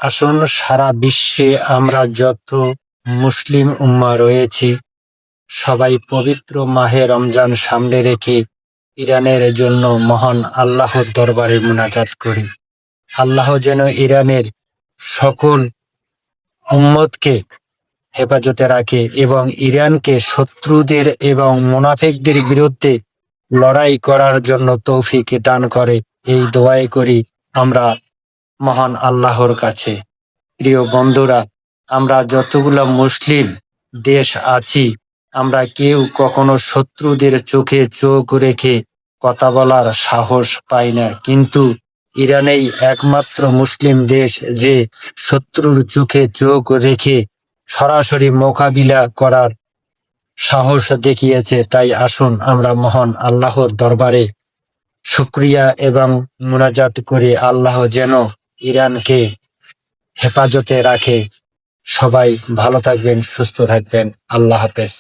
আসুন সারা বিশ্বে আমরা যত মুসলিম উম্মাহ রয়েছি সবাই পবিত্র মাহে রমজান সামনে রেখে ইরানের জন্য মহান আল্লাহর দরবারে মুনাজাত করি। আল্লাহ যেন ইরানের সকল উম্মতকে হেফাজতে রাখে এবং ইরানকে শত্রুদের এবং মুনাফিকদের বিরুদ্ধে লড়াই করার জন্য তৌফিক দান করে। এই দোয়াই করি আমরা মহান আল্লাহর কাছে। প্রিয় বন্ধুরা, আমরা যতগুলো মুসলিম দেশ আছি আমরা কেউ কখনো শত্রুদের চোখে চোখ রেখে কথা বলার সাহস পাই না, কিন্তু ইরানেই একমাত্র মুসলিম দেশ যে শত্রুর চোখে চোখ রেখে সরাসরি মোকাবিলা করার সাহস দেখিয়েছে। তাই আসুন আমরা মহান আল্লাহর দরবারে শুকরিয়া এবং মুনাজাত করে আল্লাহ যেন ইরানকে হেফাজতে রাখে। সবাই ভালো থাকবেন, সুস্থ থাকবেন। আল্লাহ হাফেজ।